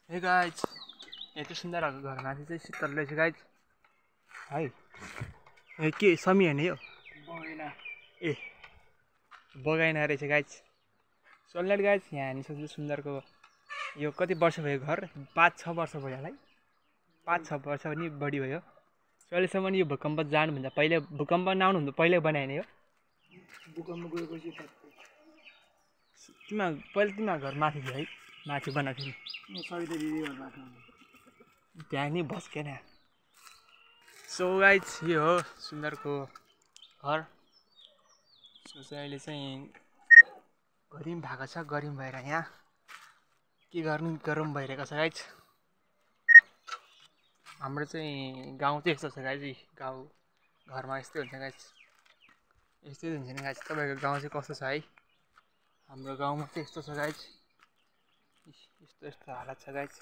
Hey guys यति सुन्दर खालको घरमाथि चाहिँ शीतल रहेछ गाइज है। ए के समी हेर्ने यो बगैना ए बगाइना रहेछ गाइज। सोलनाइट गाइज यहाँ हानिसक्छु सुन्दरको। यो कति वर्ष भयो घर? 5-6 वर्ष भयो होला है। 5-6 वर्ष पनि बढी भयो। अहिलेसम्म यो भूकम्प जानुभन्दा पहिले, भूकम्प नआउनुभन्दा पहिल्यै बनाइने हो। भूकम्प गएपछि तिमीहरूको घर माथि थियो है? माथि बनाएको थियो म सविता दिदी घरमा त्यहाँ नि भस्केन। सो गाइज यो हो सुन्दरको घर। सो चाहिँ अहिले चाहिँ गरिम भएको छ, गरिम भएर यहाँ के गर्नु गरम भइरहेको छ गाइज। हाम्रो चाहिँ गाउँ चाहिँ यस्तो छ गाइज। गाउँ घरमा यस्तै हुन्छ गाइज, यस्तै हुन्छ नि गाइज। तपाईँको गाउँ चाहिँ कस्तो छ है? हाम्रो गाउँमा चाहिँ यस्तो छ गाइज, यस्तो हालत छ गाइज।